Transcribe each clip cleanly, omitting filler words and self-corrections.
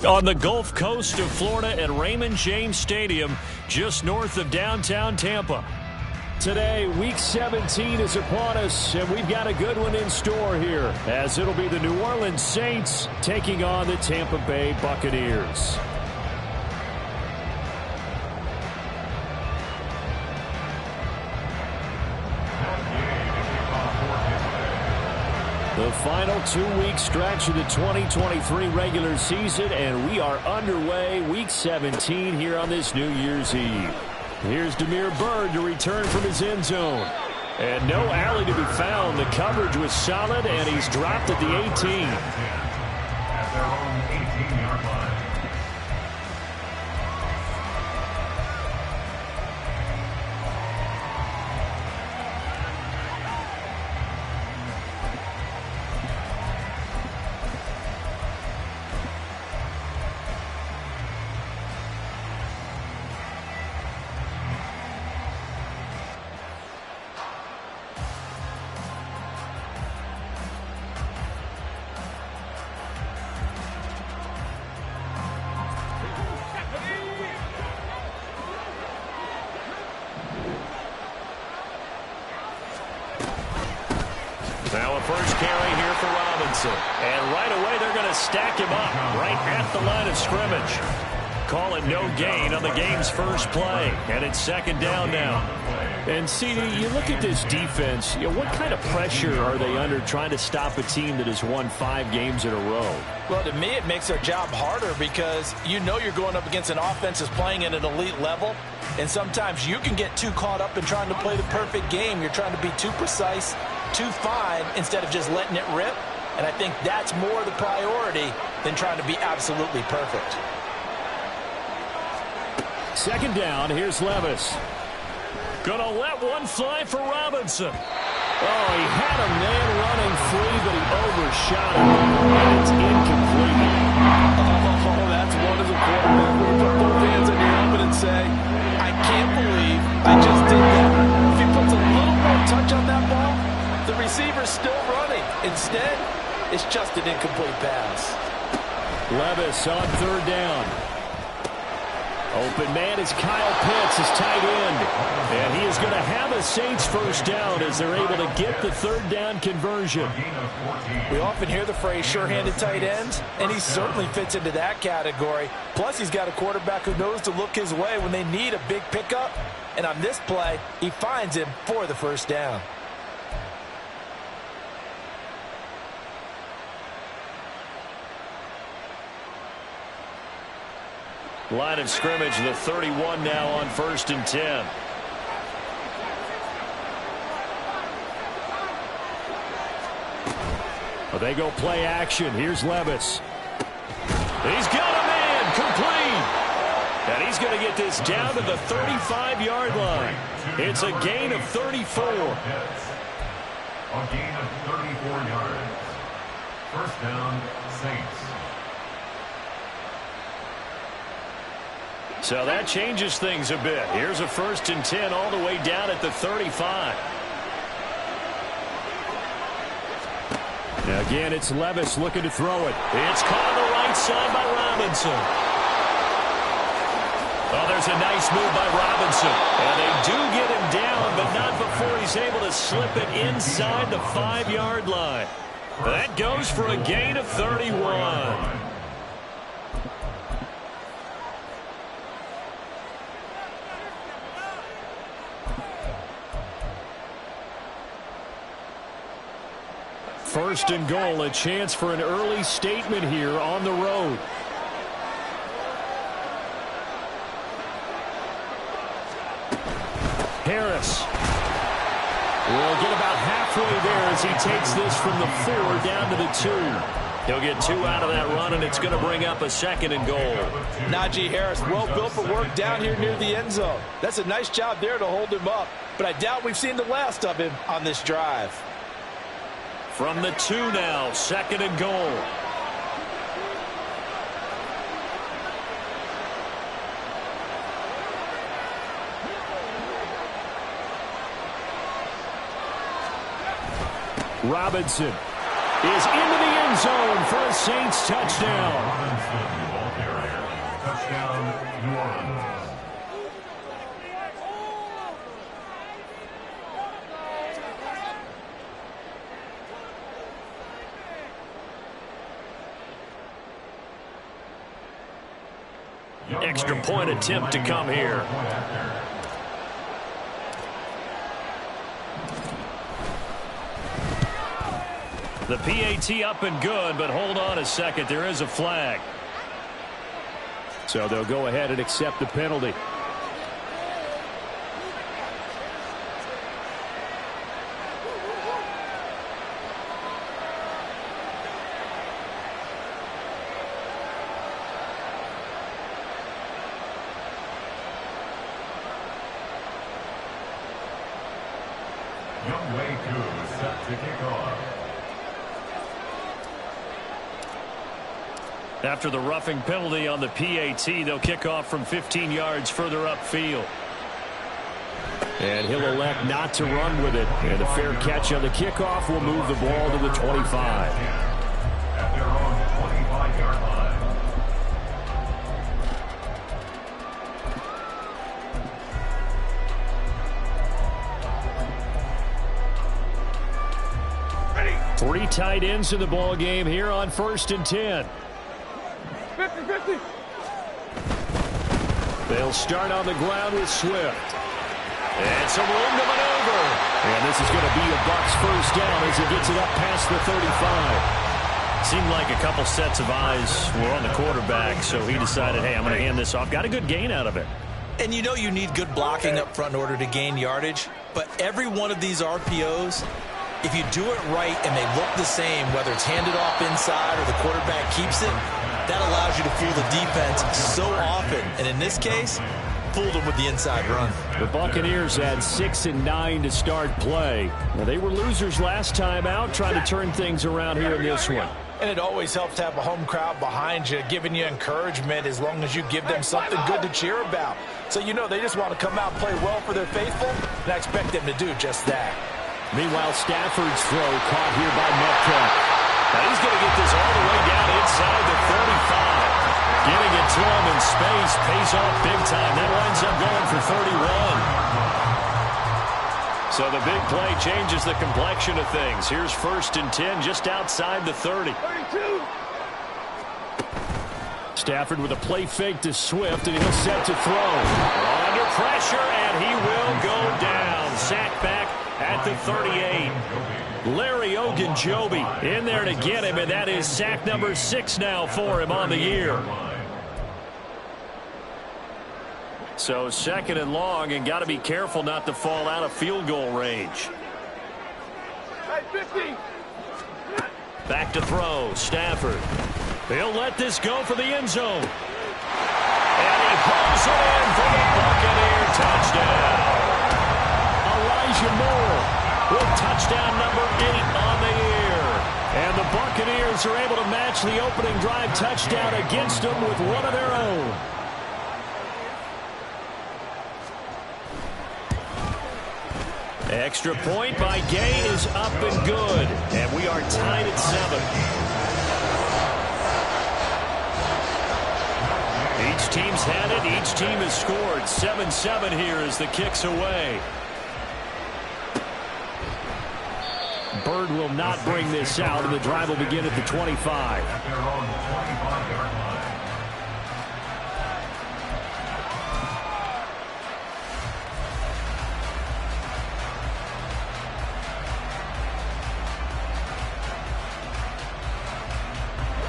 On the Gulf Coast of Florida at Raymond James Stadium, just north of downtown Tampa. Today, Week 17 is upon us, and we've got a good one in store here, as it'll be the New Orleans Saints taking on the Tampa Bay Buccaneers. The final 2-week stretch of the 2023 regular season, and we are underway Week 17 here on this New Year's Eve. Here's Damiere Byrd to return from his end zone. And no alley to be found. The coverage was solid, and he's dropped at the 18. At their own 18-yard line. Now a first carry here for Robinson. And right away they're going to stack him up right at the line of scrimmage. Call it no gain on the game's first play. And it's second down now. And CD, you look at this defense, what kind of pressure are they under trying to stop a team that has won 5 games in a row? Well, to me, it makes their job harder because you know you're going up against an offense that's playing at an elite level. And sometimes you can get too caught up in trying to play the perfect game. You're trying to be too precise, too fine, instead of just letting it rip. And I think that's more the priority than trying to be absolutely perfect. Second down, here's Levis. Gonna let one fly for Robinson. Oh, he had a man running free, but he overshot him. And it's incomplete. Oh, that's one as a quarterback. When you put both hands on your helmet and say, I can't believe I just did that. If he puts a little more touch on that ball, the receiver's still running. Instead, it's just an incomplete pass. Levis on third down. Open man is Kyle Pitts, his tight end. And he is going to have a Saints first down as they're able to get the third down conversion. We often hear the phrase sure-handed tight ends, and he certainly fits into that category. Plus, he's got a quarterback who knows to look his way when they need a big pickup. And on this play, he finds him for the first down. Line of scrimmage, the 31 now on 1st and 10. Well, they go play action. Here's Levis. He's got a man complete. And he's going to get this down to the 35-yard line. It's a gain of 34. A gain of 34 yards. First down, Saints. So that changes things a bit. Here's a 1st and 10 all the way down at the 35. Now again, it's Levis looking to throw it. It's caught on the right side by Robinson. Oh, there's a nice move by Robinson. And they do get him down, but not before he's able to slip it inside the 5-yard line. That goes for a gain of 31. First and goal, a chance for an early statement here on the road. Harris will get about halfway there as he takes this from the 4 down to the 2. He'll get 2 out of that run, and it's going to bring up a 2nd and goal. Najee Harris, well built for work down here near the end zone. That's a nice job there to hold him up, but I doubt we've seen the last of him on this drive. From the 2 now, 2nd and goal. Robinson is into the end zone for a Saints touchdown. Extra point attempt to come here. The PAT up and good, but hold on a second. There is a flag. So they'll go ahead and accept the penalty. Young Wei Koo set to kick off. After the roughing penalty on the PAT, they'll kick off from 15 yards further upfield. And he'll elect not to run with it. And a fair catch on the kickoff will move the ball to the 25. At their own 25-yard line. Three tight ends in the ball game here on 1st and 10. 50-50. They'll start on the ground with Swift. And some room to maneuver. And this is going to be a Bucs first down as he gets it up past the 35. Seemed like a couple sets of eyes were on the quarterback, so he decided, hey, I'm going to hand this off. Got a good gain out of it. And you know you need good blocking up front in order to gain yardage. But every one of these RPOs, if you do it right and they look the same, whether it's handed off inside or the quarterback keeps it, that allows you to fool the defense so often. And in this case, fooled them with the inside run. The Buccaneers had 6 and 9 to start play. Well, they were losers last time out, trying to turn things around here in this one. And it always helps to have a home crowd behind you, giving you encouragement as long as you give them something good to cheer about. So you know they just want to come out and play well for their faithful, and I expect them to do just that. Meanwhile, Stafford's throw caught here by Metcalf. Now he's going to get this all the way down inside the 35. Getting it to him in space pays off big time. That winds up going for 31. So the big play changes the complexion of things. Here's 1st and 10 just outside the 30. 32. Stafford with a play fake to Swift, and he'll set to throw. Under pressure, and he will go down. Sacked back at the 38. Larry Ogunjobi in there to get him, and that is sack number 6 now for him on the year. So 2nd and long, and got to be careful not to fall out of field goal range. Hey, 50. Back to throw, Stafford. He'll let this go for the end zone. And he hauls it in for the Buccaneer touchdown. Elijah Moore with touchdown number 8 on the year. And the Buccaneers are able to match the opening drive touchdown against them with one of their own. Extra point by Gay is up and good. And we are tied at 7. Each team's had it. Each team has scored. 7-7 here as the kick's away. Bird will not bring this out, and the drive will begin at the 25. At their own 25-yard line.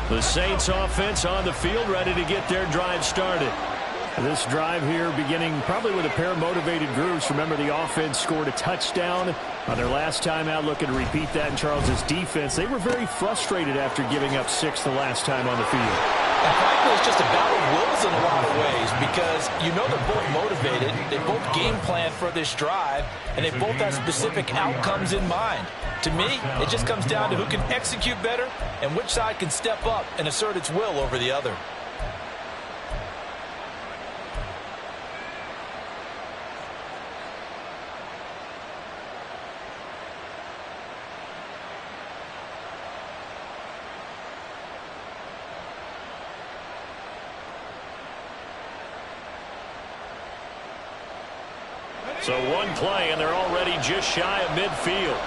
The Saints offense on the field, ready to get their drive started. This drive here beginning probably with a pair of motivated groups. Remember, the offense scored a touchdown on their last time out. Looking to repeat that in Charles's defense. They were very frustrated after giving up 6 the last time on the field. And frankly, it's just a battle of wills in a lot of ways because you know they're both motivated. They both game plan for this drive, and they both have specific outcomes in mind. To me, it just comes down to who can execute better and which side can step up and assert its will over the other. So one play, and they're already just shy of midfield.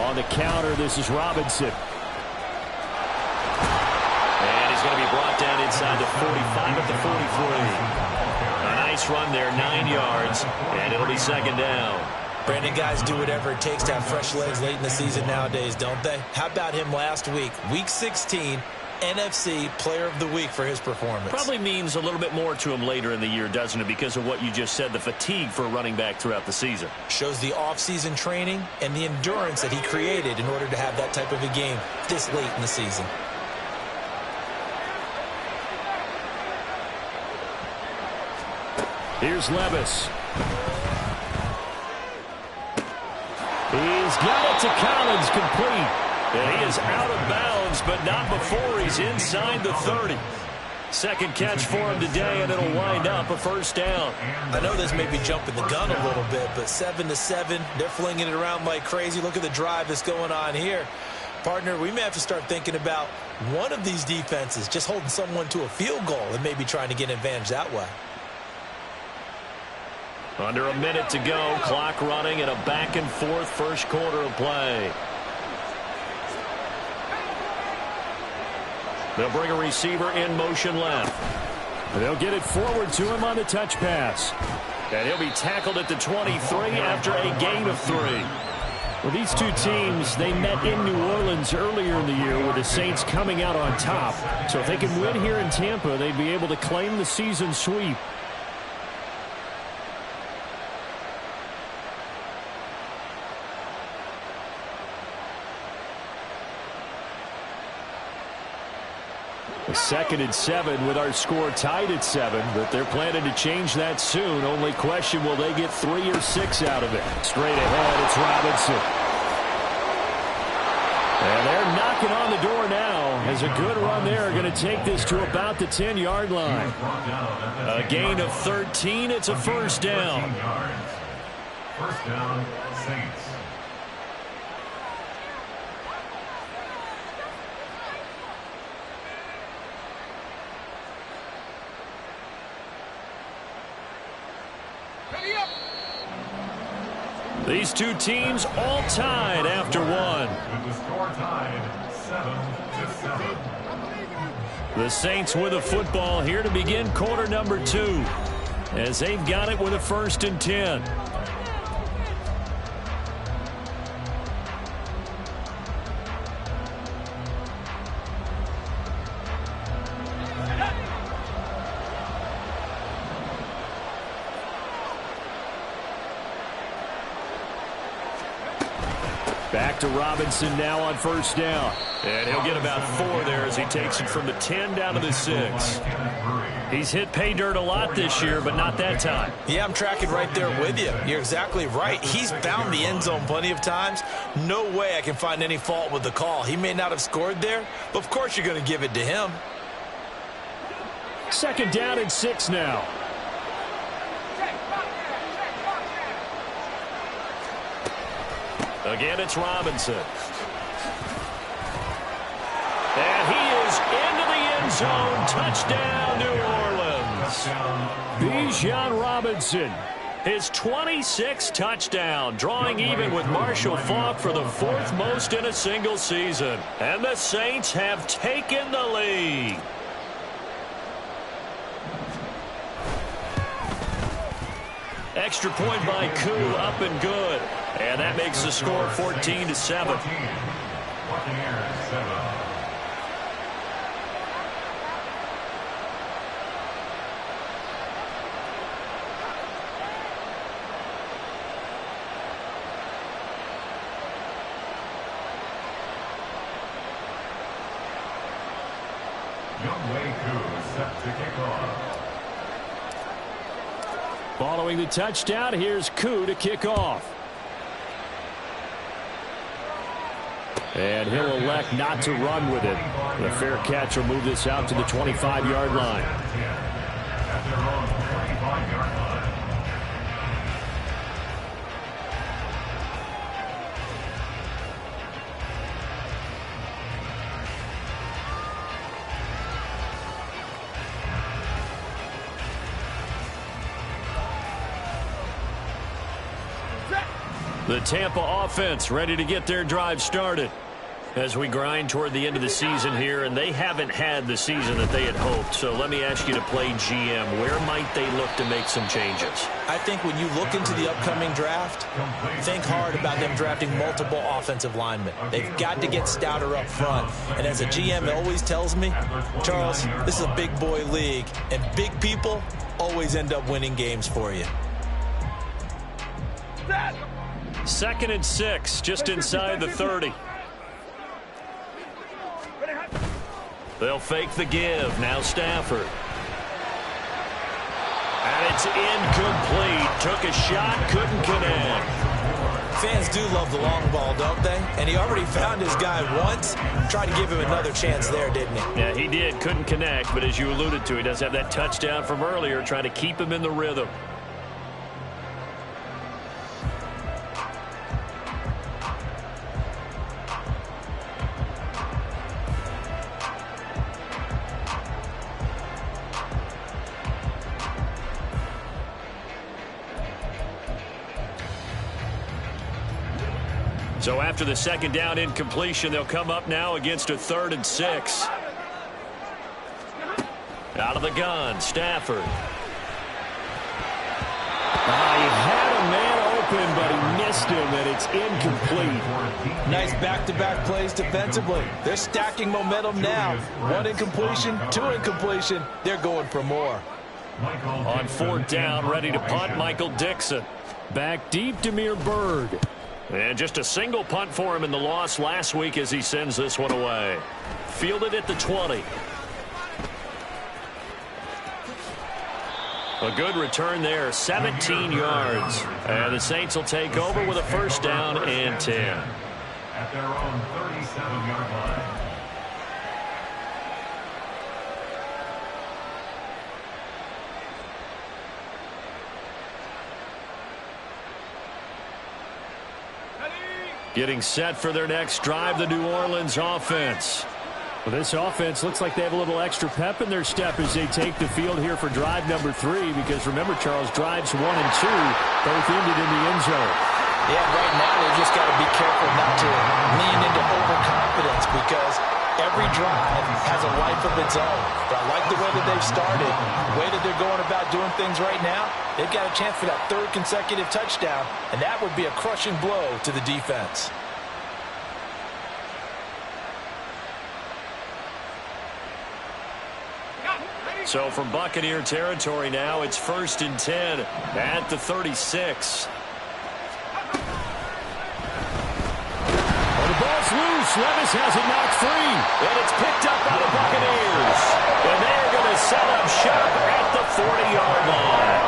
On the counter, this is Robinson. inside the 45 at the 43. A nice run there, 9 yards, and it'll be second down. Brandon, guys do whatever it takes to have fresh legs late in the season nowadays, don't they? How about him last week? Week 16, NFC Player of the Week for his performance. Probably means a little bit more to him later in the year, doesn't it, because of what you just said, the fatigue for a running back throughout the season. Shows the offseason training and the endurance that he created in order to have that type of a game this late in the season. Here's Levis. He's got it to Collins, complete. And he is out of bounds, but not before he's inside the 30. Second catch for him today, and it'll wind up a first down. I know this may be jumping the gun a little bit, but 7-7, they're flinging it around like crazy. Look at the drive that's going on here. Partner, we may have to start thinking about one of these defenses just holding someone to a field goal and maybe trying to get an advantage that way. Under a minute to go, clock running, and a back-and-forth first quarter of play. They'll bring a receiver in motion left. They'll get it forward to him on the touch pass. And he'll be tackled at the 23 after a gain of 3. Well, these two teams, they met in New Orleans earlier in the year with the Saints coming out on top. So if they can win here in Tampa, they'd be able to claim the season sweep. Second and 7 with our score tied at 7, but they're planning to change that soon. Only question, will they get 3 or 6 out of it? Straight ahead, it's Robinson. And they're knocking on the door now as a good run there. Going to take this to about the 10-yard line. A gain of 13. It's a first down. First down, Saints. These two teams all tied after one. With the score tied 7-7. The Saints with a football here to begin quarter number 2 as they've got it with a 1st and 10. Back to Robinson now on first down. And he'll get about 4 there as he takes it from the 10 down to the 6. He's hit pay dirt a lot this year, but not that time. Yeah, I'm tracking right there with you. You're exactly right. He's found the end zone plenty of times. No way I can find any fault with the call. He may not have scored there, but of course you're going to give it to him. Second down and 6 now. Again, it's Robinson. And he is into the end zone. Touchdown, New Orleans. Bijan Robinson. His 26th touchdown, drawing even with Marshall Faulk for the 4th most in a single season. And the Saints have taken the lead. Extra point by Koo, up and good. And that makes the score 14-7. Buccaneers 7. Younghoe Koo set to kick off. Following the touchdown, here's Koo to kick off. And he'll elect not to run with it. The fair catch will move this out to the 25-yard line. At their own 25-yard line. The Tampa offense ready to get their drive started. As we grind toward the end of the season here, and they haven't had the season that they had hoped. So let me ask you to play GM. Where might they look to make some changes? I think when you look into the upcoming draft, think hard about them drafting multiple offensive linemen. They've got to get stouter up front. And as a GM always tells me, Charles, this is a big boy league, and big people always end up winning games for you. 2nd and 6, just inside the 30. They'll fake the give. Now Stafford. And it's incomplete. Took a shot, couldn't connect. Fans do love the long ball, don't they? And he already found his guy once. Tried to give him another chance there, didn't he? Yeah, he did. Couldn't connect, but as you alluded to, he does have that touchdown from earlier, trying to keep him in the rhythm. So after the 2nd down incompletion, they'll come up now against a 3rd and 6. Out of the gun, Stafford. He had a man open, but he missed him, and it's incomplete. Nice back-to-back plays defensively. They're stacking momentum now. 1 incompletion, 2 incompletion. They're going for more. On 4th down, ready to punt, Michael Dixon. Back deep, Damiere Byrd. And just a single punt for him in the loss last week as he sends this one away. Fielded at the 20. A good return there, 17 yards. And the Saints will take over with a 1st down and 10. At their own 37-yard line. Getting set for their next drive, the New Orleans offense. Well, this offense looks like they have a little extra pep in their step as they take the field here for drive number 3. Because remember, Charles, drives 1 and 2 both ended in the end zone. Yeah, right now they just got to be careful not to lean into overconfidence because every drive has a life of its own. But I like the way that they've started, the way that they're going about doing things right now. They've got a chance for that 3rd consecutive touchdown, and that would be a crushing blow to the defense. So from Buccaneer territory now, it's 1st and 10 at the 36. The ball's loose. Levis has it knocked free. And it's picked up by the Buccaneers. And they're going to set up shop at the 40-yard line.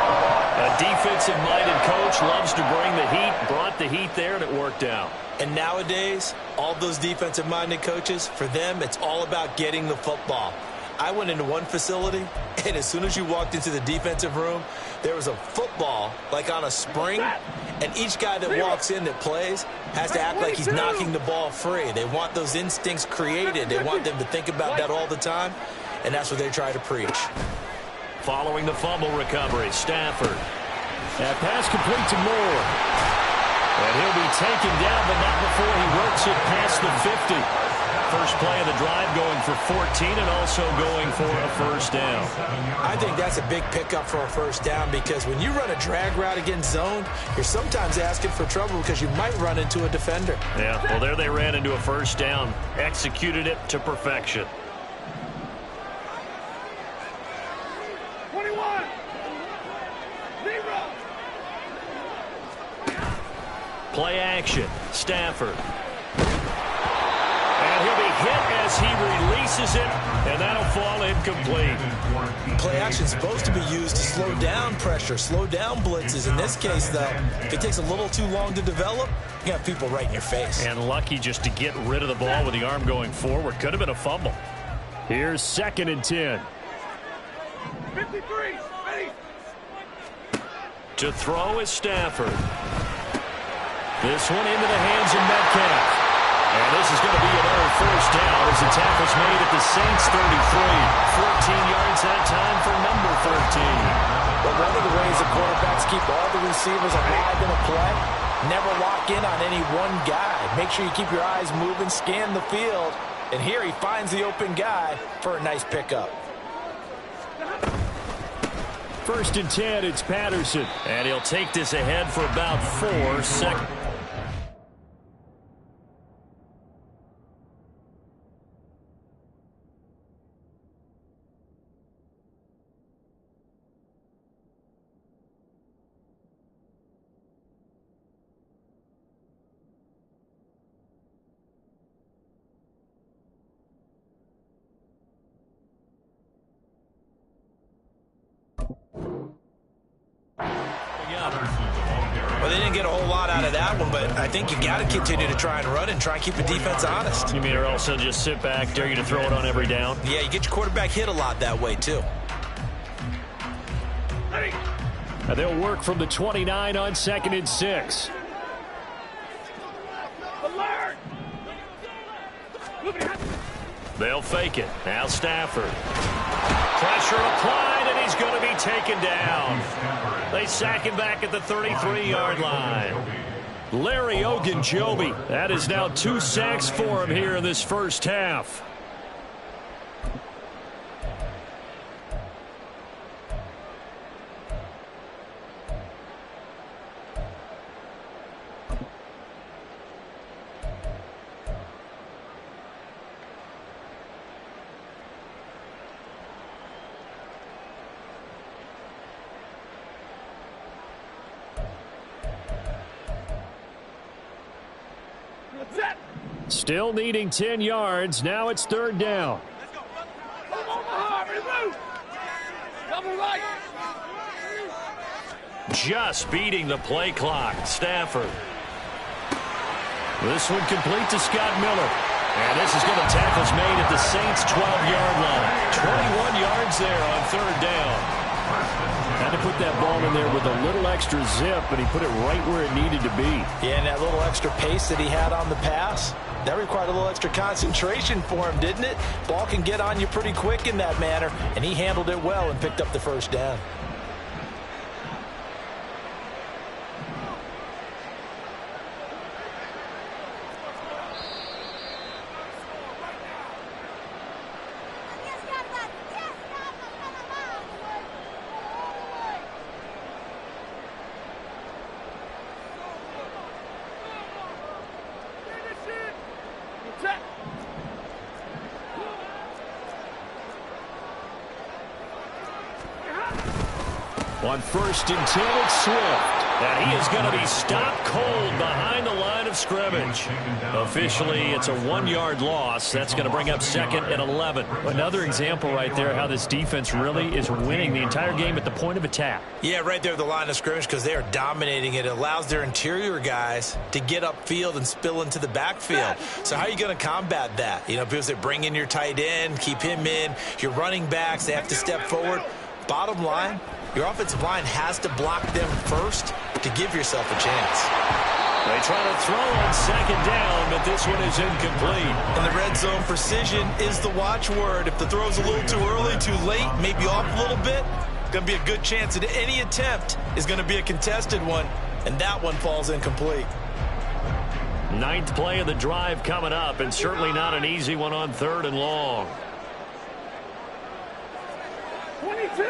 A defensive-minded coach loves to bring the heat, brought the heat there, and it worked out. And nowadays, all those defensive-minded coaches, for them, it's all about getting the football. I went into one facility, and as soon as you walked into the defensive room, there was a football, like on a spring, and each guy that walks in that plays has to act like he's knocking the ball free. They want those instincts created. They want them to think about that all the time, and that's what they try to preach. Following the fumble recovery, Stafford. That pass complete to Moore. And he'll be taken down, but not before he works it past the 50. First play of the drive going for 14 and also going for a 1st down. I think that's a big pickup for a 1st down because when you run a drag route against zone, you're sometimes asking for trouble because you might run into a defender. Yeah, well, there they ran into a 1st down. Executed it to perfection. 21. 0. Play action. Stafford. And he'll be hit as he releases it, and that'll fall incomplete. Play action's supposed to be used to slow down pressure, slow down blitzes. In this case, though, if it takes a little too long to develop, you got people right in your face. And lucky just to get rid of the ball with the arm going forward. Could have been a fumble. Here's 2nd and 10. 53. Ready. To throw is Stafford. This one into the hands of Metcalf. And this is going to be another 1st down as the tackle's made at the Saints 33. 14 yards that time for number 13. But one of the ways the quarterbacks keep all the receivers alive in a play Never lock in on any one guy. Make sure you keep your eyes moving, scan the field. And here he finds the open guy for a nice pickup. 1st and 10, it's Patterson. And he'll take this ahead for about 4 seconds. Well, they didn't get a whole lot out of that one, but I think you got to continue to try and run and try and keep the defense honest. You mean or else they'll just sit back, dare you to throw it on every down? Yeah, you get your quarterback hit a lot that way, too. And they'll work from the 29 on 2nd and 6. Alert! They'll fake it. Now Stafford. Pressure applied, and he's going to be taken down. They sack him back at the 33-yard line. Larry Ogunjobi. That is now 2 sacks for him here in this first half. Still needing 10 yards. Now it's 3rd down. Just beating the play clock. Stafford. This one complete to Scott Miller. And this is going to tackles made at the Saints' 12-yard line. 21 yards there on 3rd down. Had to put that ball in there with a little extra zip, but he put it right where it needed to be. Yeah, and that little extra pace that he had on the pass, that required a little extra concentration for him, didn't it? Ball can get on you pretty quick in that manner, and he handled it well and picked up the 1st down. On 1st and 10, it's Swift. And he is going to be stopped cold behind the line of scrimmage. Officially, it's a 1-yard loss. That's going to bring up 2nd and 11. Another example right there how this defense really is winning the entire game at the point of attack. Yeah, right there at the line of scrimmage because they are dominating it. It allows their interior guys to get upfield and spill into the backfield. So how are you going to combat that? You know, because they bring in your tight end, keep him in. Your running backs, they have to step forward. Bottom line, your offensive line has to block them first to give yourself a chance. They try to throw on 2nd down, but this one is incomplete. In the red zone, precision is the watchword. If the throw's a little too early, too late, maybe off a little bit, going to be a good chance that any attempt is going to be a contested one, and that one falls incomplete. 9th play of the drive coming up, and certainly not an easy one on 3rd and long. 22!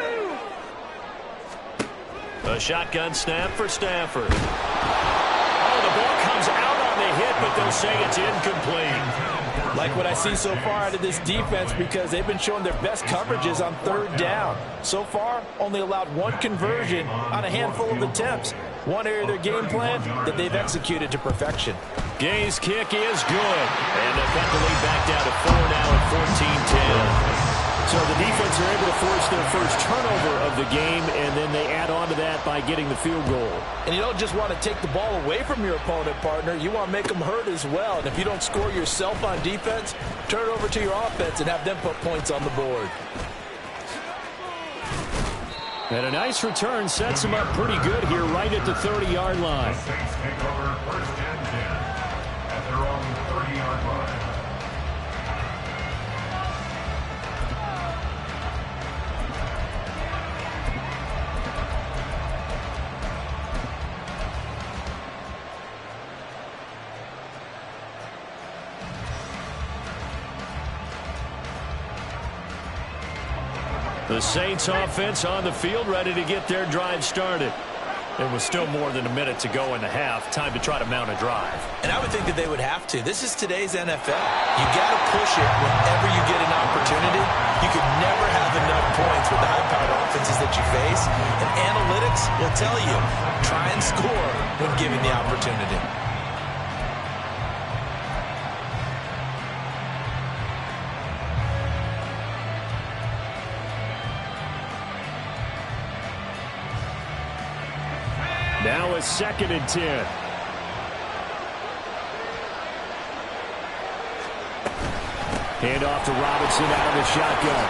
A shotgun snap for Stafford. Oh, the ball comes out on the hit, but they'll say it's incomplete. Like what I see so far out of this defense because they've been showing their best coverages on 3rd down. So far, only allowed 1 conversion on a handful of attempts. One area of their game plan that they've executed to perfection. Gay's kick is good. And they've got the lead back down to 4 now at 14-10. So the defense are able to force their first turnover of the game, and then they add on to that by getting the field goal. And you don't just want to take the ball away from your opponent, partner. You want to make them hurt as well. And if you don't score yourself on defense, turn it over to your offense and have them put points on the board. And a nice return sets them up pretty good here right at the 30-yard line. The Saints take over 1st and 10 at their own 30-yard line. The Saints offense on the field, ready to get their drive started. It was still more than a minute to go in the half. Time to try to mount a drive. And I would think that they would have to. This is today's NFL. You got to push it whenever you get an opportunity. You could never have enough points with the high-powered offenses that you face. And analytics will tell you, try and score when given the opportunity. Now a 2nd and 10. Hand off to Robinson out of the shotgun.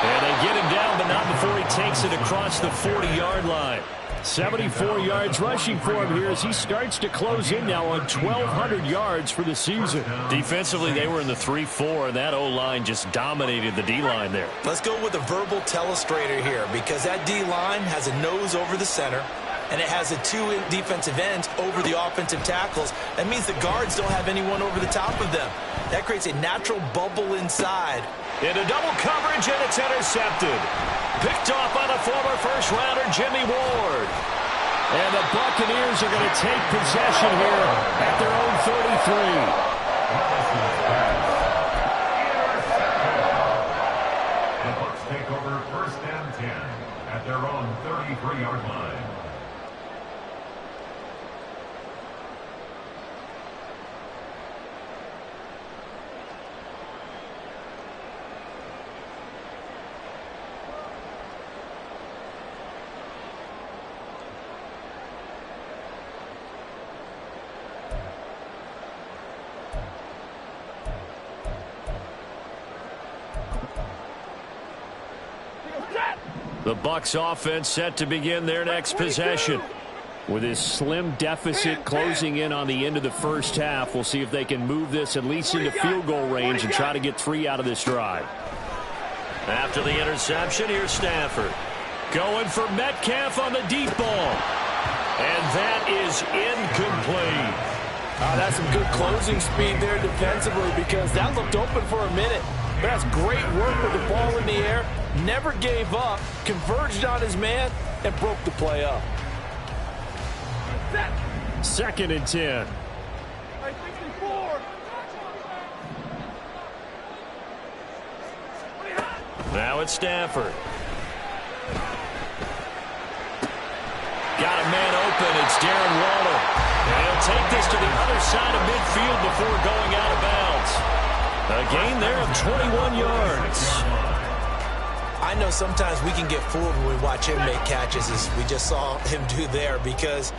And they get him down, but not before he takes it across the 40-yard line. 74 yards rushing for him here as he starts to close in now on 1,200 yards for the season. Defensively, they were in the 3-4, and that O-line just dominated the D-line there. Let's go with a verbal telestrator here because that D-line has a nose over the center, and it has a 2 defensive ends over the offensive tackles. That means the guards don't have anyone over the top of them. That creates a natural bubble inside. Into double coverage, and it's intercepted. Picked off by the former first-rounder, Jimmy Ward. And the Buccaneers are going to take possession here at their own 33. The Bucs take over 1st and 10 at their own 33-yard line. The Bucs offense set to begin their next possession. With his slim deficit closing in on the end of the first half, we'll see if they can move this at least into field goal range and try to get 3 out of this drive. After the interception, here's Stafford. Going for Metcalf on the deep ball. And that is incomplete. That's some good closing speed there defensively because that looked open for a minute. But that's great work with the ball in the air. Never gave up, converged on his man, and broke the play up. 2nd and 10. Now it's Stafford. Got a man open. It's Darren Waller. And he'll take this to the other side of midfield before going out of bounds. A gain there of 21 yards. I know sometimes we can get fooled when we watch him make catches, as we just saw him do there, because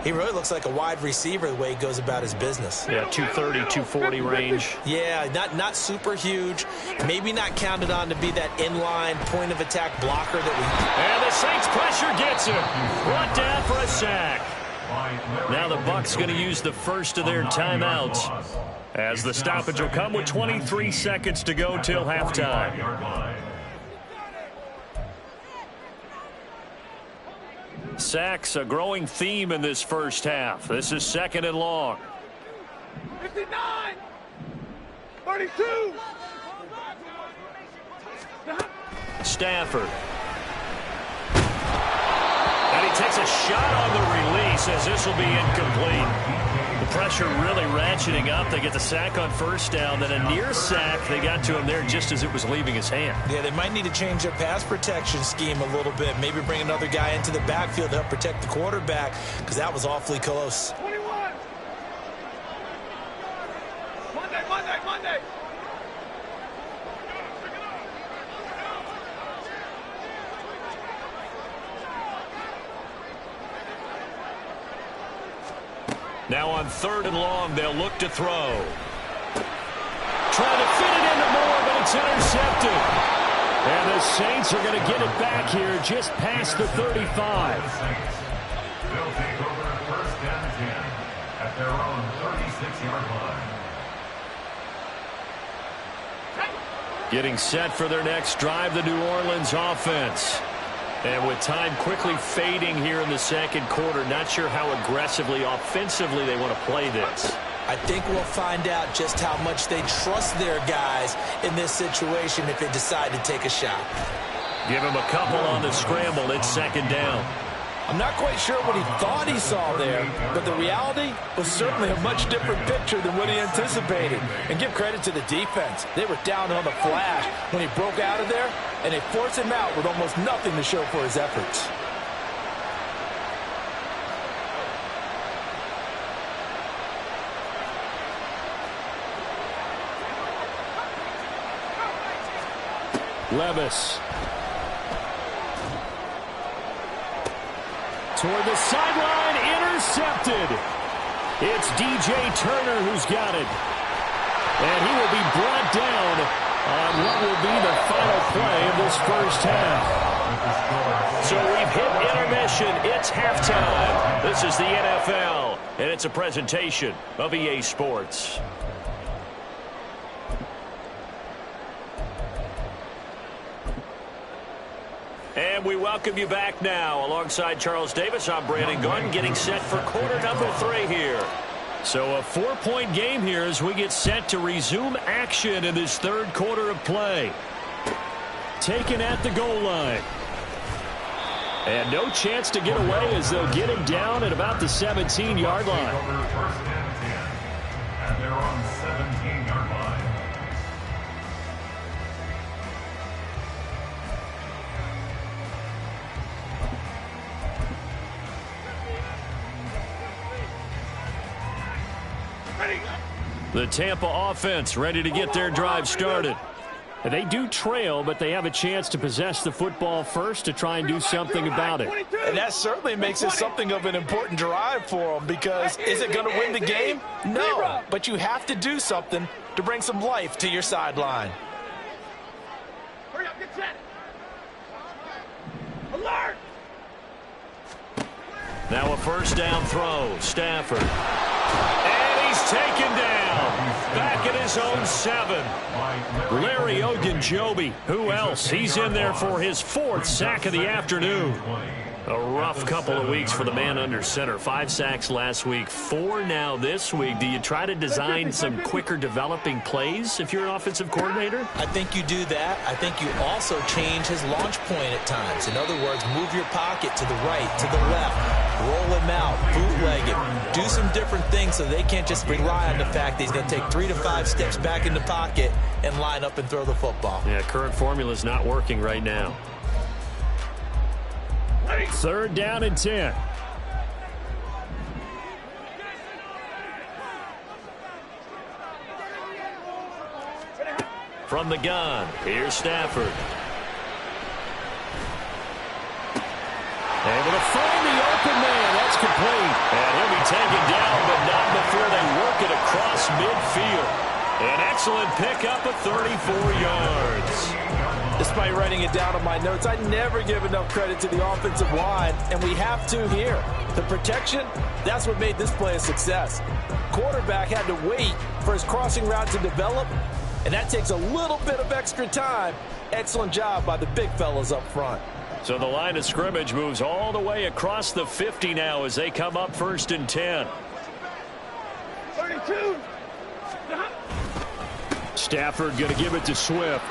he really looks like a wide receiver the way he goes about his business. Yeah, 230, 240 range. Yeah, not super huge. Maybe not counted on to be that inline point of attack blocker that we... And the Saints pressure gets him. Brought down for a sack. Now the Bucs going to use the first of their timeouts, as the stoppage will come with 23 seconds to go till halftime. Sacks, a growing theme in this first half. This is 2nd and long. 59, 32. Stafford. And he takes a shot on the release, as this will be incomplete. The pressure really ratcheting up. They get the sack on first down, then a near sack. They got to him there just as it was leaving his hand. Yeah, they might need to change their pass protection scheme a little bit. Maybe bring another guy into the backfield to help protect the quarterback, because that was awfully close. 21. Monday. Now on 3rd and long, they'll look to throw. Trying to fit it into Moore, but it's intercepted. And the Saints are going to get it back here just past the 35. They'll take over 1st and 10 at their own 36-yard line. Getting set for their next drive, the New Orleans offense. And with time quickly fading here in the second quarter, not sure how aggressively, offensively they want to play this. I think we'll find out just how much they trust their guys in this situation if they decide to take a shot. Give him a couple on the scramble. It's second down. I'm not quite sure what he thought he saw there, but the reality was certainly a much different picture than what he anticipated. And give credit to the defense. They were down on the flash when he broke out of there, and they forced him out with almost nothing to show for his efforts. Levis. Toward the sideline, intercepted. It's DJ Turner who's got it. And he will be brought down on what will be the final play of this first half. So we've hit intermission. It's halftime. This is the NFL, and it's a presentation of EA Sports. And we welcome you back now. Alongside Charles Davis, I'm Brandon Gunn, getting set for quarter number 3 here. So a 4-point game here as we get set to resume action in this third quarter of play. Taken at the goal line. And no chance to get away as they'll get him down at about the 17-yard line. First and 10 at their own 17-yard line. The Tampa offense ready to get their drive started. They do trail, but they have a chance to possess the football first to try and do something about it. And that certainly makes it something of an important drive for them, because is it going to win the game? No, but you have to do something to bring some life to your sideline. Hurry up, get set. Alert! Now a first down throw. Stafford. And he's taken down. Back at his own 7. Larry Ogunjobi. Who else? He's in there for his 4th sack of the afternoon. A rough couple of weeks for the man under center. 5 sacks last week, 4 now this week. Do you try to design some quicker developing plays if you're an offensive coordinator? I think you do that. I think you also change his launch point at times. In other words, move your pocket to the right, to the left, roll him out, bootleg him, do some different things so they can't just rely on the fact that he's going to take 3 to 5 steps back in the pocket and line up and throw the football. Yeah, current formula is not working right now. Third down and 10. From the gun, here's Stafford. Able to find the open man. That's complete. And he'll be taken down, but not before they work it across midfield. An excellent pickup of 34 yards. Despite writing it down on my notes, I never give enough credit to the offensive line, and we have to here. The protection, that's what made this play a success. Quarterback had to wait for his crossing route to develop, and that takes a little bit of extra time. Excellent job by the big fellas up front. So the line of scrimmage moves all the way across the 50 now as they come up first and 10. 32. Stafford going to give it to Swift.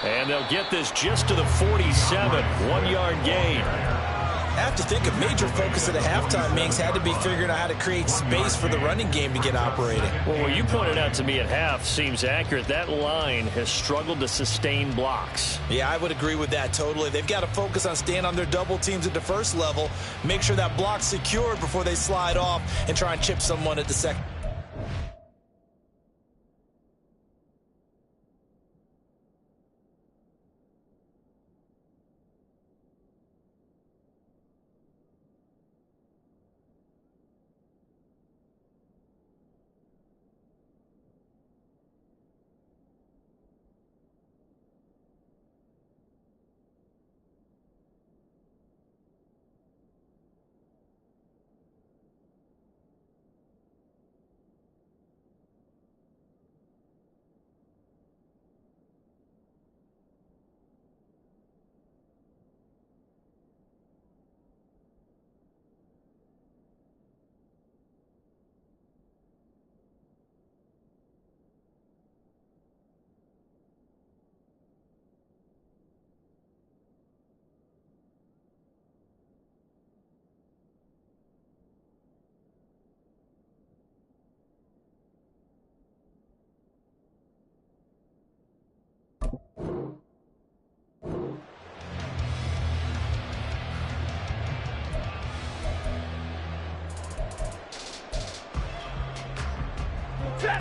And they'll get this just to the 47, 1-yard gain. I have to think a major focus of the halftime Minks had to be figuring out how to create space for the running game to get operating. Well, what you pointed out to me at half seems accurate. That line has struggled to sustain blocks. Yeah, I would agree with that totally. They've got to focus on staying on their double teams at the first level, make sure that block's secured before they slide off and try and chip someone at the second.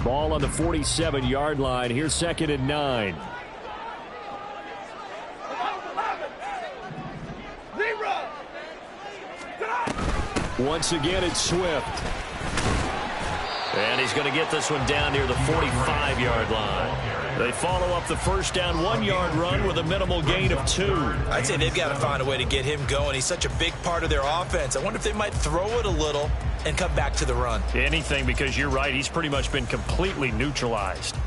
Ball on the 47-yard line. Here's 2nd and 9. Once again, it's Swift. And he's going to get this one down near the 45-yard line. They follow up the first down 1-yard run with a minimal gain of 2. I'd say they've got to find a way to get him going. He's such a big part of their offense. I wonder if they might throw it a little and come back to the run. Anything, because you're right. He's pretty much been completely neutralized.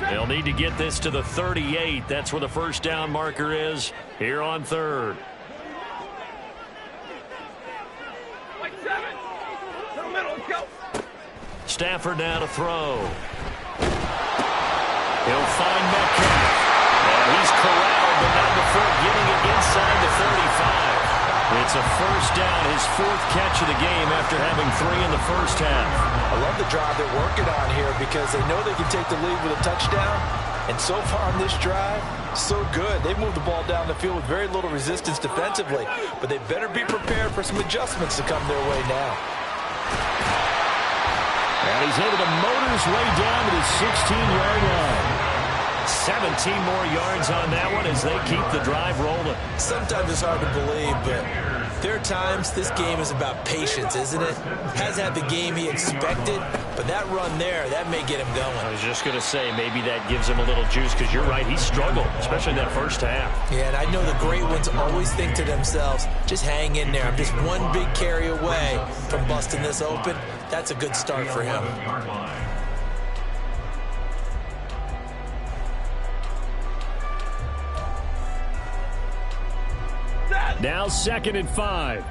They'll need to get this to the 38. That's where the first down marker is here on 3rd. Stafford now to throw. He'll find Metcalf. And he's corralled, but not before getting it inside the 35. It's a first down, his 4th catch of the game after having 3 in the first half. I love the drive they're working on here because they know they can take the lead with a touchdown. And so far on this drive, so good. They've moved the ball down the field with very little resistance defensively. But they better be prepared for some adjustments to come their way now. And he's able to motor his way down to the 16-yard line. 17 more yards on that one as they keep the drive rolling. Sometimes it's hard to believe, but there are times this game is about patience, isn't it? Hasn't had the game he expected, but that run there, that may get him going. I was just going to say, maybe that gives him a little juice, because you're right, he struggled, especially that first half. Yeah, and I know the great ones always think to themselves, just hang in there. I'm just one big carry away from busting this open. That's a good start for him. Now 2nd and 5.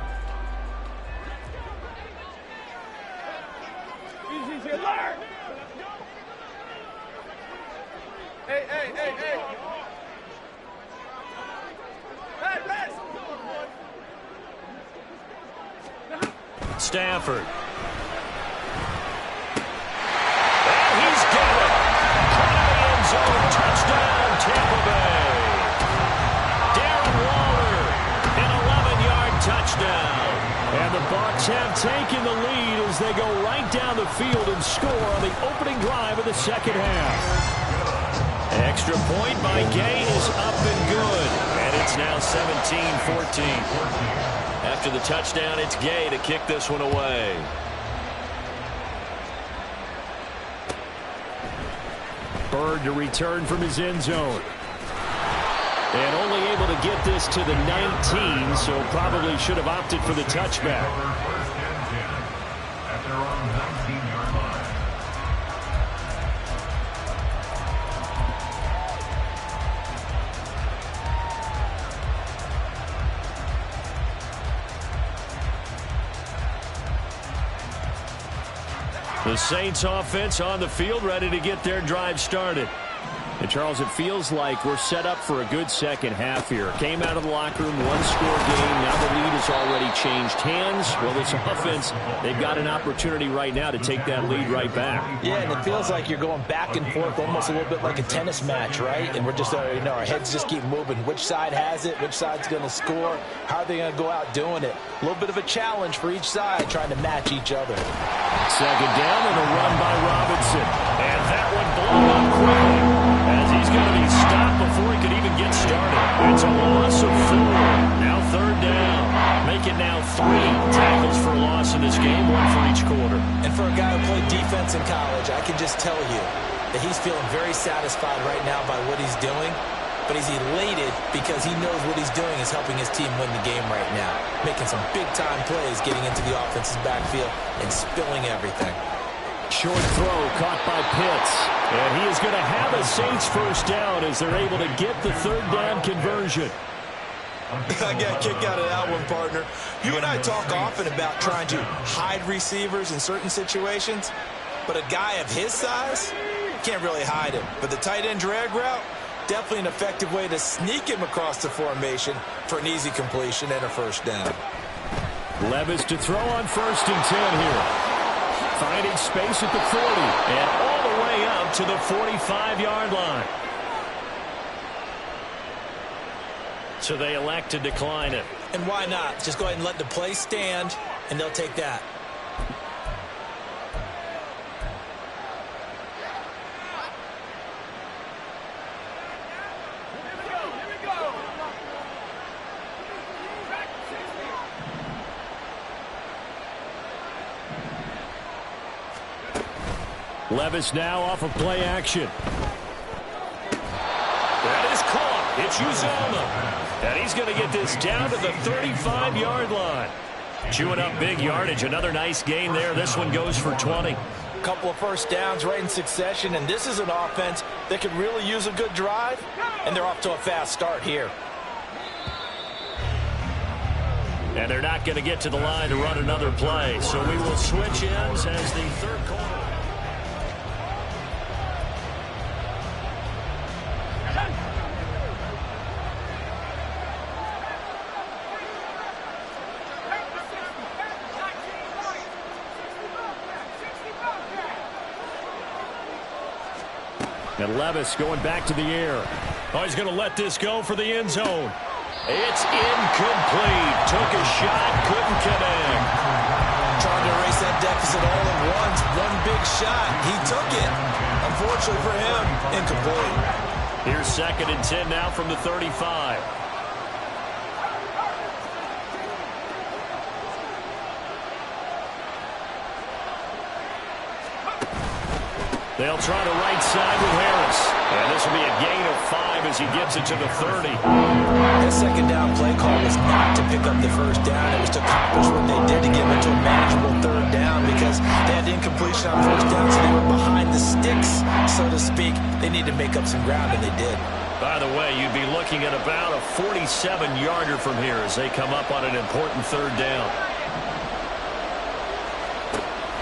Easy, alert! Hey! Hey, rest! Stafford. And he's got it. Caught in the end zone. Touchdown, Tampa Bay. Touchdown. And the Bucs have taken the lead as they go right down the field and score on the opening drive of the second half. Extra point by Gay is up and good. And it's now 17-14. After the touchdown, it's Gay to kick this one away. Bird to return from his end zone. And only able to get this to the 19, so probably should have opted for the touchback. First and 10 at their own 19-yard line. The Saints offense on the field, ready to get their drive started. And, Charles, it feels like we're set up for a good second half here. Came out of the locker room, one-score game. Now the lead has already changed hands. Well, this offense, they've got an opportunity right now to take that lead right back. Yeah, and it feels like you're going back and forth almost a little bit like a tennis match, right? And we're just, our heads just keep moving. Which side has it? Which side's going to score? How are they going to go out doing it? A little bit of a challenge for each side trying to match each other. Second down and a run by Robinson. And that one blown up quickly, as he's going to be stopped before he could even get started. It's a loss of 4. Now 3rd down. Make it now 3 tackles for loss in this game, 1 for each quarter. And for a guy who played defense in college, I can just tell you that he's feeling very satisfied right now by what he's doing. But he's elated because he knows what he's doing is helping his team win the game right now. Making some big-time plays, getting into the offense's backfield and spilling everything. Short throw caught by Pitts. And he is going to have a Saints first down as they're able to get the 3rd down conversion. I got a kick out of that one, partner. You and I talk often about trying to hide receivers in certain situations, but a guy of his size can't really hide him. But the tight end drag route, definitely an effective way to sneak him across the formation for an easy completion and a first down. Levis to throw on 1st and 10 here. Finding space at the 40. And all the way up to the 45-yard line. So they elect to decline it. And why not? Just go ahead and let the play stand, and they'll take that. Levis now off of play action. That is caught. It's Uzoma. And he's going to get this down to the 35-yard line. Chewing up big yardage. Another nice gain there. This one goes for 20. A couple of first downs right in succession, and this is an offense that could really use a good drive, and they're off to a fast start here. And they're not going to get to the line to run another play. So we will switch ends as the third quarter. And Levis going back to the air. Oh, he's going to let this go for the end zone. It's incomplete. Took a shot, couldn't connect. Trying to erase that deficit all at once. One big shot. He took it. Unfortunately for him, incomplete. Here's 2nd and 10 now from the 35. They'll try to right side with Harris. And this will be a gain of 5 as he gets it to the 30. That second down play call was not to pick up the first down. It was to accomplish what they did to get into a manageable third down because they had incompletion on first down, so they were behind the sticks, so to speak. They need to make up some ground, and they did. By the way, you'd be looking at about a 47-yarder from here as they come up on an important third down.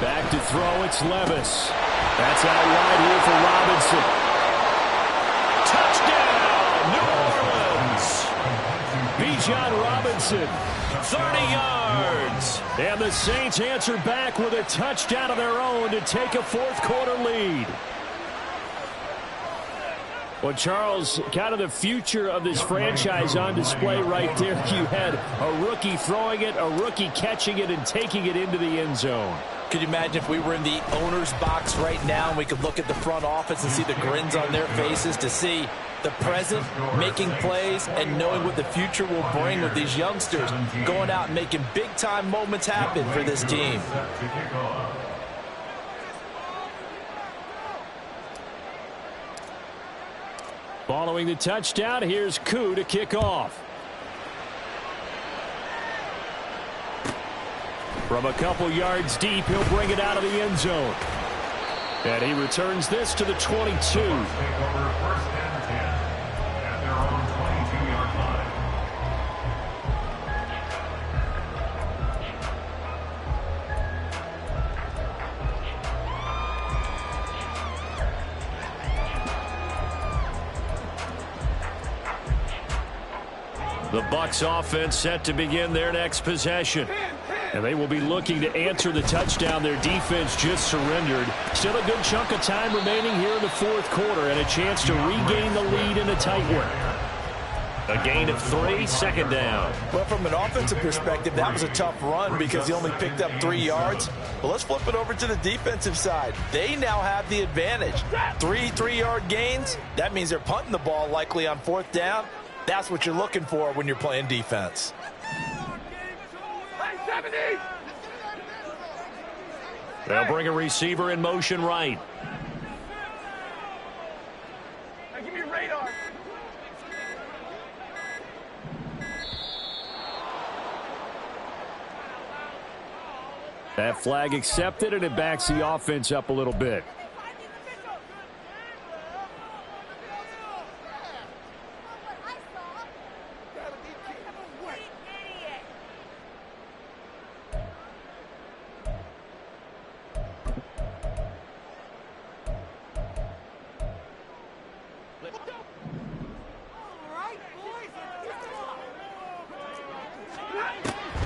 Back to throw, it's Levis. That's out wide here for Robinson. Touchdown, New Orleans. Bijan Robinson, 30 yards. And the Saints answer back with a touchdown of their own to take a fourth-quarter lead. Well, Charles, kind of the future of this franchise on display right there. You had a rookie throwing it, a rookie catching it, and taking it into the end zone. Could you imagine if we were in the owner's box right now and we could look at the front office and see the grins on their faces to see the present making plays and knowing what the future will bring with these youngsters going out and making big-time moments happen for this team. Following the touchdown, here's Koo to kick off. From a couple yards deep, he'll bring it out of the end zone. And he returns this to the 22. Take over 1st and 10 at their own 22-yard line. The Bucs offense set to begin their next possession. And they will be looking to answer the touchdown their defense just surrendered. Still a good chunk of time remaining here in the fourth quarter and a chance to regain the lead in a tight one. A gain of 3, 2nd down. Well, from an offensive perspective, that was a tough run because he only picked up 3 yards. Well, let's flip it over to the defensive side. They now have the advantage. 3 3-yard gains. That means they're punting the ball likely on 4th down. That's what you're looking for when you're playing defense. They'll bring a receiver in motion right. Hey, give me radar. That flag accepted, and it backs the offense up a little bit.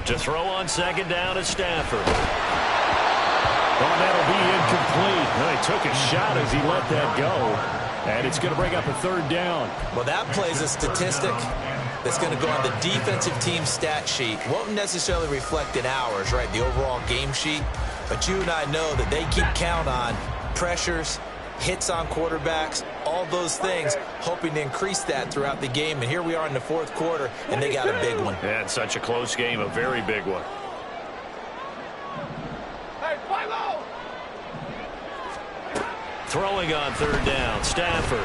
To throw on 2nd down is Stafford. Oh, that'll be incomplete. Well, he took a shot as he let that go. And it's going to bring up a 3rd down. Well, that plays a statistic that's going to go on the defensive team stat sheet. Won't necessarily reflect in ours, right, the overall game sheet. But you and I know that they keep count on pressures, hits on quarterbacks, all those things, hoping to increase that throughout the game. And here we are in the fourth quarter, and they got a big one. Yeah, it's such a close game, a very big one. Hey, fly low! Throwing on third down, Stafford.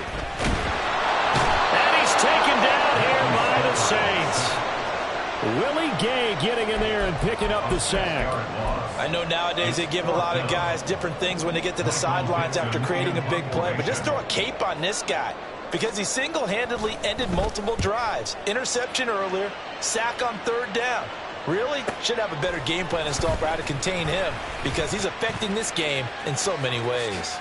And he's taken down here by the Saints. Willie Gay getting in there and picking up the sack. I know nowadays they give a lot of guys different things when they get to the sidelines after creating a big play, but just throw a cape on this guy because he single-handedly ended multiple drives. Interception earlier, sack on third down. Really should have a better game plan installed for how to contain him because he's affecting this game in so many ways.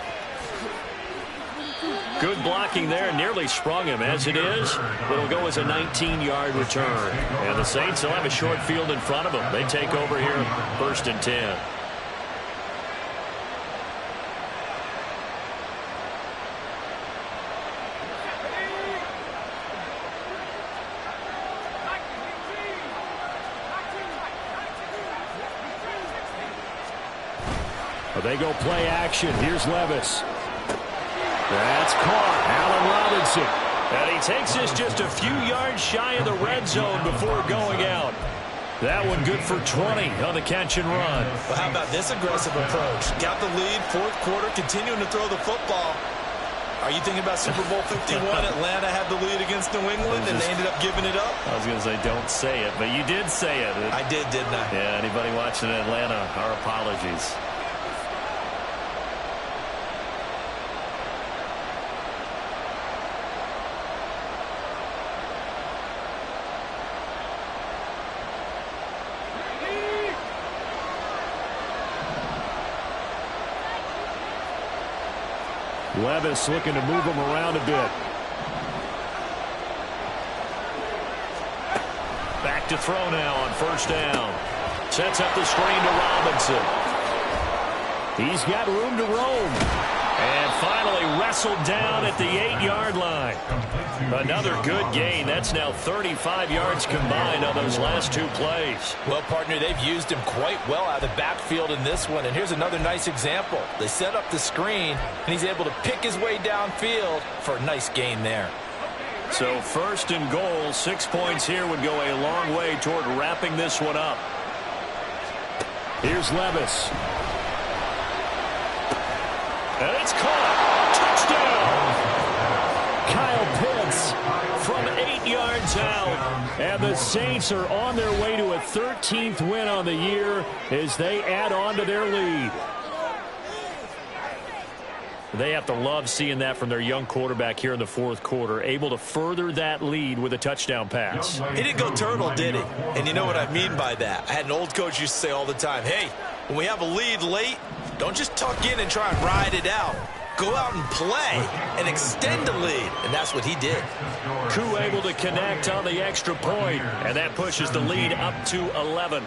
Good blocking there, nearly sprung him. As it is, it'll go as a 19-yard return. And the Saints will have a short field in front of them. They take over here, 1st and 10. They go play action. Here's Levis. That's caught. Allen Robinson. And he takes this just a few yards shy of the red zone before going out. That one good for 20 on the catch and run. Well, how about this aggressive approach? Got the lead, fourth quarter, continuing to throw the football. Are you thinking about Super Bowl 51? Atlanta had the lead against New England, and they ended up giving it up? I was going to say don't say it, but you did say it. I did, didn't I? Yeah, anybody watching Atlanta, our apologies. Levis looking to move him around a bit. Back to throw now on 1st down. Sets up the screen to Robinson. He's got room to roam. And finally wrestled down at the 8-yard line. Another good gain. That's now 35 yards combined on those last 2 plays. Well, partner, they've used him quite well out of the backfield in this one. And here's another nice example. They set up the screen, and he's able to pick his way downfield for a nice gain there. So 1st and goal, 6 points here would go a long way toward wrapping this one up. Here's Levis. And it's caught. Touchdown. Kyle Pitts from 8 yards out. And the Saints are on their way to a 13th win on the year as they add on to their lead. They have to love seeing that from their young quarterback here in the fourth quarter, able to further that lead with a touchdown pass. He didn't go turtle, did he? And you know what I mean by that. I had an old coach used to say all the time, hey, when we have a lead late, don't just tuck in and try and ride it out. Go out and play and extend the lead. And that's what he did. Koo able to connect on the extra point, and that pushes the lead up to 11.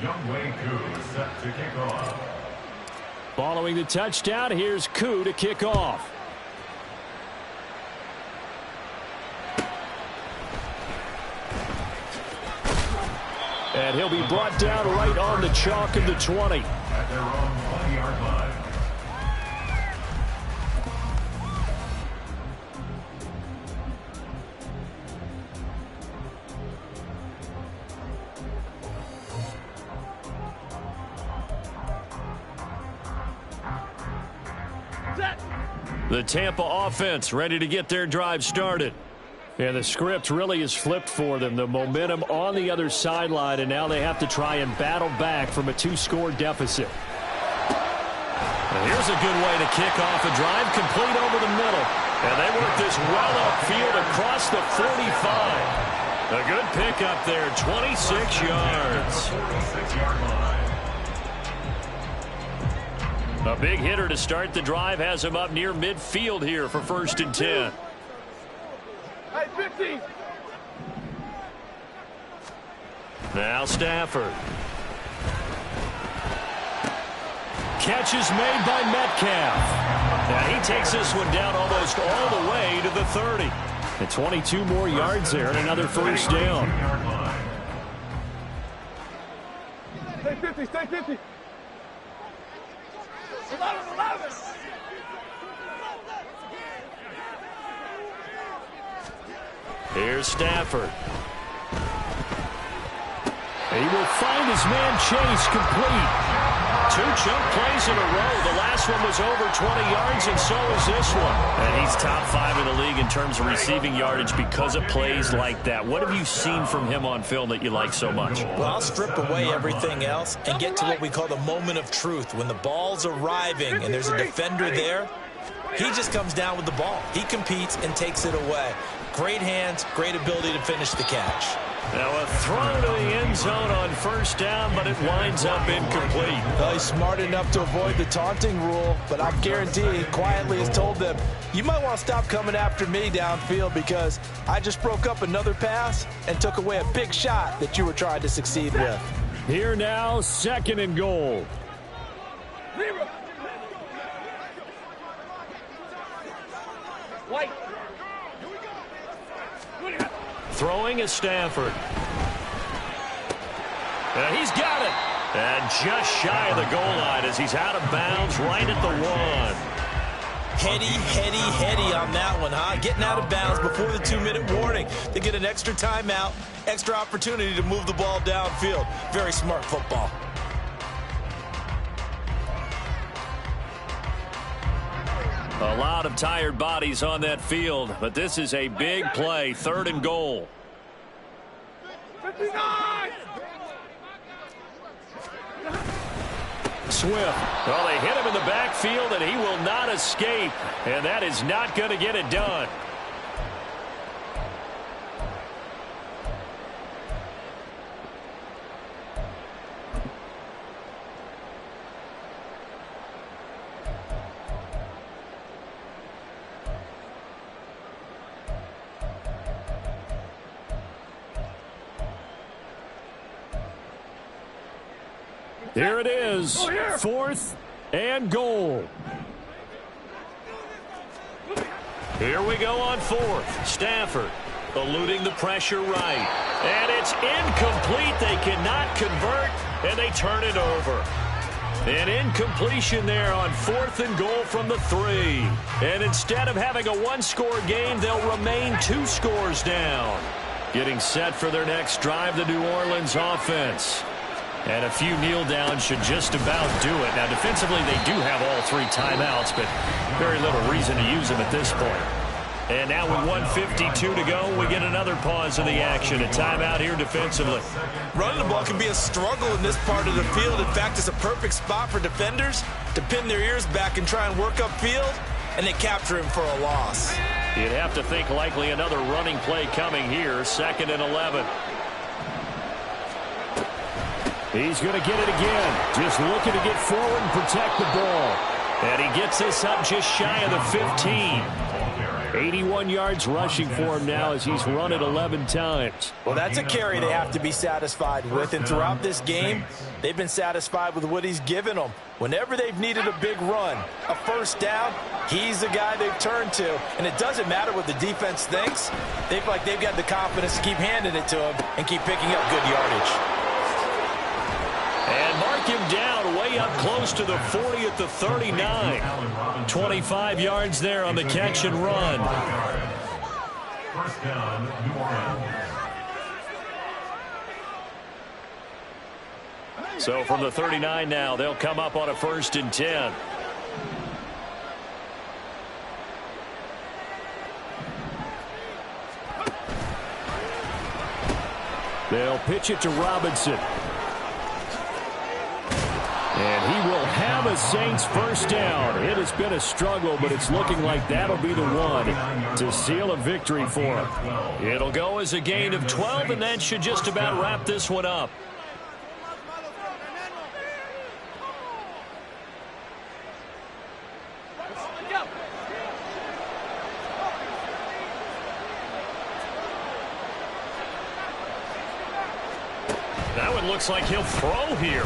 Youngway Koo set to kick off. Following the touchdown, here's Koo to kick off. And he'll be brought down right on the chalk of the 20. At their own 20-yard line. The Tampa offense ready to get their drive started. And the script really is flipped for them. The momentum on the other sideline, and now they have to try and battle back from a 2-score deficit. And here's a good way to kick off a drive, complete over the middle. And they work this well upfield across the 45. A good pickup there, 26 yards. A big hitter to start the drive has him up near midfield here for 1st and 10. Hey, 15. Now Stafford. Catch is made by Metcalf. Now he takes this one down almost all the way to the 30. And 22 more yards there and another first down. Stay 50, stay 50. 11. Here's Stafford. He will find his man Chase complete. 2 chunk plays in a row. The last one was over 20 yards, and so is this one. And he's top 5 in the league in terms of receiving yardage because of plays like that. What have you seen from him on film that you like so much? Well, I'll strip away everything else and get to what we call the moment of truth. When the ball's arriving and there's a defender there, he just comes down with the ball. He competes and takes it away. Great hands, great ability to finish the catch. Now a throw to the end zone on first down, but it winds up incomplete. Well, he's smart enough to avoid the taunting rule, but I guarantee he quietly has told them, you might want to stop coming after me downfield because I just broke up another pass and took away a big shot that you were trying to succeed with. Here now, 2nd and goal. White. Throwing is Stafford. He's got it. And just shy of the goal line as he's out of bounds right at the 1. Heady on that one, huh? Getting out of bounds before the 2-minute warning. They get an extra timeout, extra opportunity to move the ball downfield. Very smart football. A lot of tired bodies on that field, but this is a big play. 3rd and goal. 59! Swift. Well, they hit him in the backfield, and he will not escape. And that is not going to get it done. Here it is, 4th and goal. Here we go on 4th. Stafford eluding the pressure right. And it's incomplete. They cannot convert, and they turn it over. An incompletion there on 4th and goal from the 3. And instead of having a 1-score game, they'll remain 2 scores down. Getting set for their next drive, the New Orleans offense. And a few kneel downs should just about do it. Now, defensively, they do have all 3 timeouts, but very little reason to use them at this point. And now with 1:52 to go, we get another pause of the action. A timeout here defensively. Running the ball can be a struggle in this part of the field. In fact, it's a perfect spot for defenders to pin their ears back and try and work upfield, and they capture him for a loss. You'd have to think likely another running play coming here. 2nd and 11. He's going to get it again. Just looking to get forward and protect the ball. And he gets this up just shy of the 15. 81 yards rushing for him now as he's run it 11 times. Well, that's a carry they have to be satisfied with. And throughout this game, they've been satisfied with what he's given them. Whenever they've needed a big run, a first down, he's the guy they've turned to. And it doesn't matter what the defense thinks. They've got the confidence to keep handing it to him and keep picking up good yardage. And mark him down way up close to the 40 at the 39. 25 yards there on the catch and run. First down, New Orleans. So from the 39 now, they'll come up on a 1st and 10. They'll pitch it to Robinson. And he will have a Saints first down. It has been a struggle, but it's looking like that'll be the one to seal a victory for him. It'll go as a gain of 12, and that should just about wrap this one up. That one looks like he'll throw here.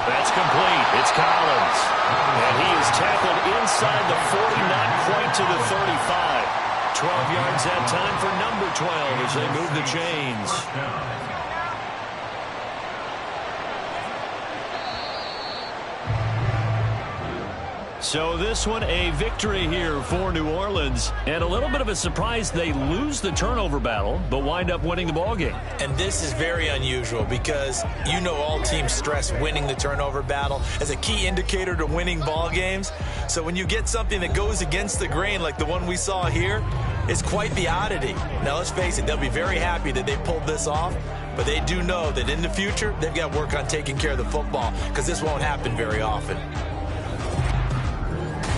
That's complete. It's Collins. And he is tackled inside the 40, not quite to the 35. 12 yards that time for number 12 as they move the chains. So this one a victory here for New Orleans. And a little bit of a surprise, they lose the turnover battle, but wind up winning the ballgame. And this is very unusual because you know all teams stress winning the turnover battle as a key indicator to winning ball games. So when you get something that goes against the grain like the one we saw here, it's quite the oddity. Now let's face it, they'll be very happy that they pulled this off, but they do know that in the future they've got to work on taking care of the football because this won't happen very often.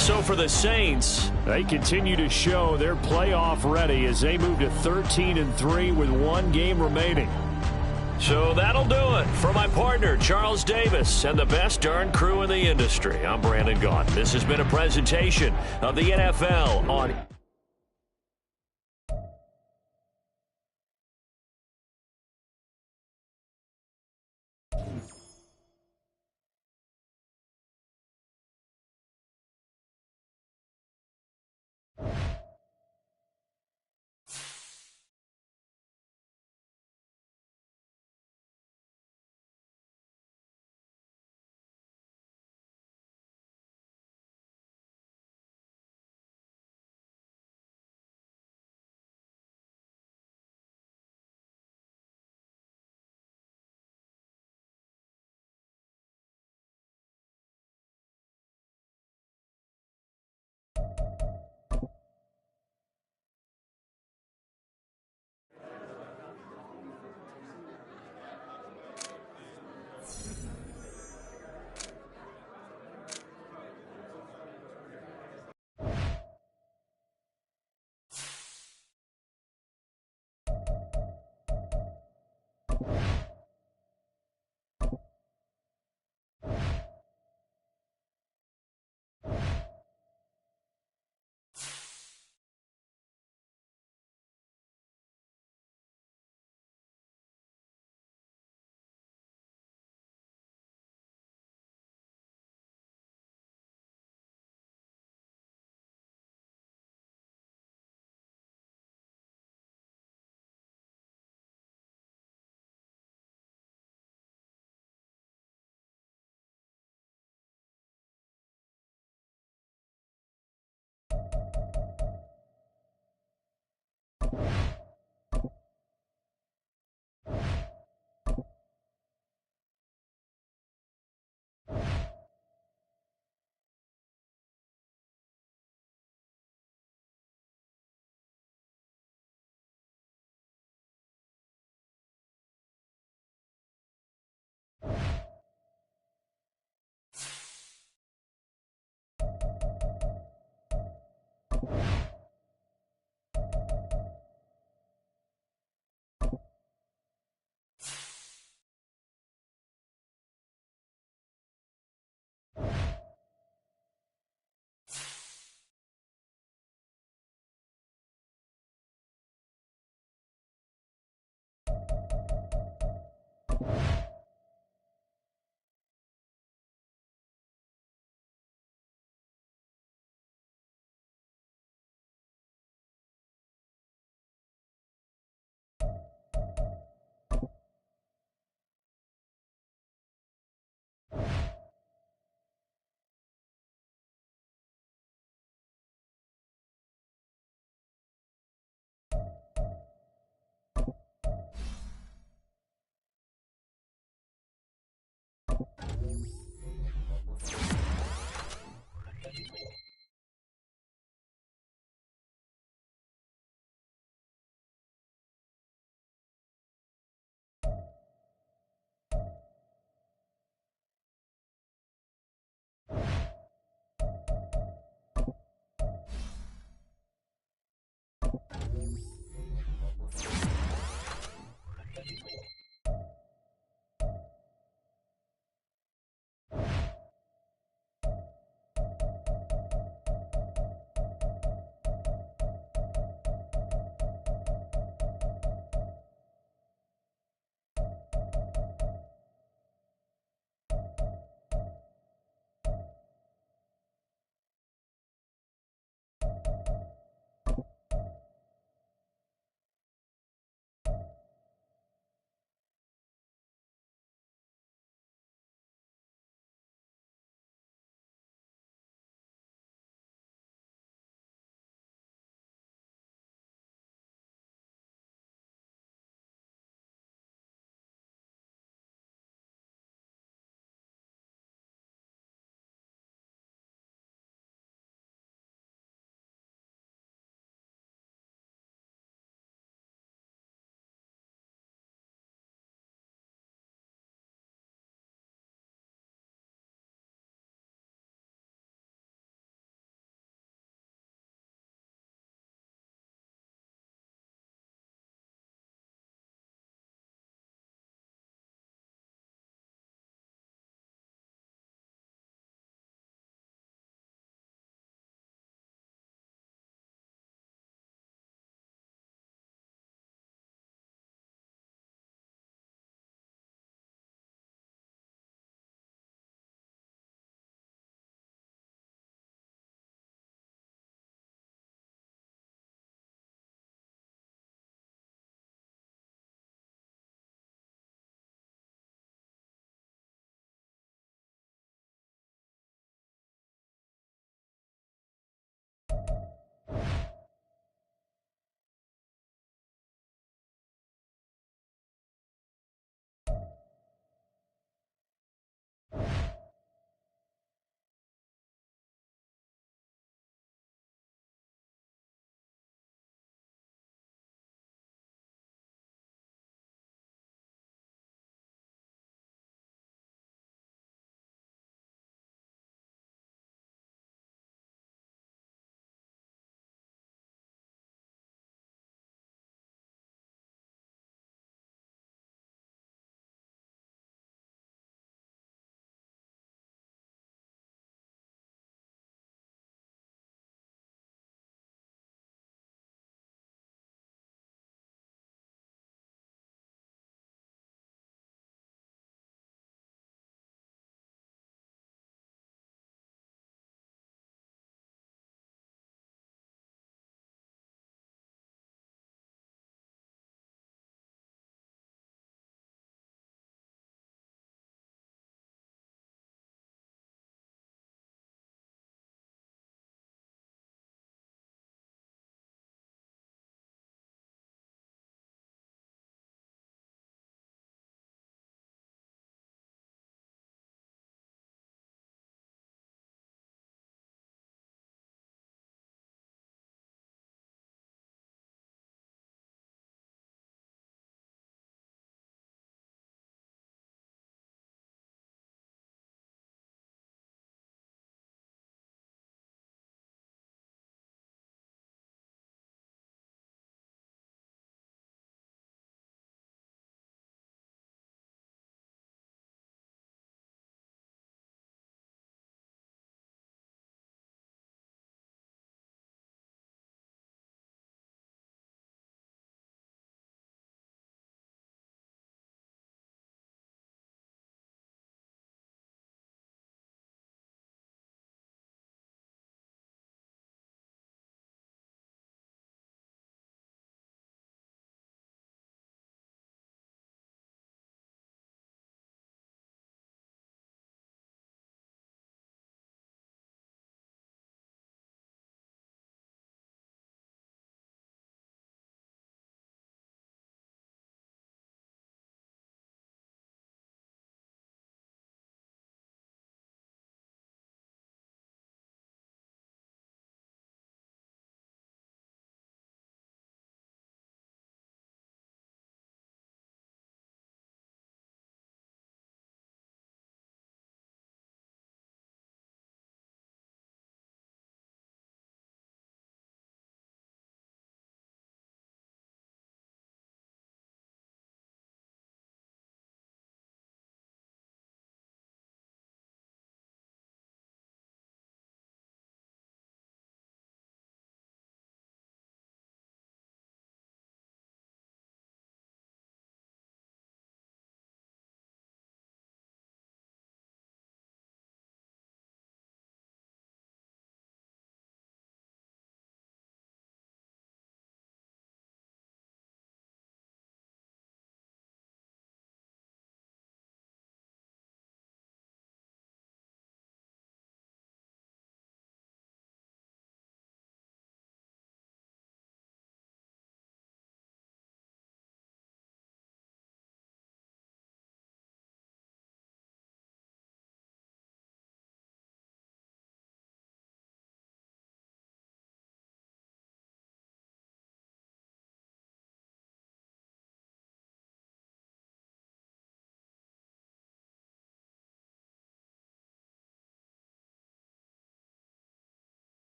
So for the Saints, they continue to show they're playoff ready as they move to 13-3 with one game remaining. So that'll do it for my partner, Charles Davis, and the best darn crew in the industry. I'm Brandon Gaughan. This has been a presentation of the NFL on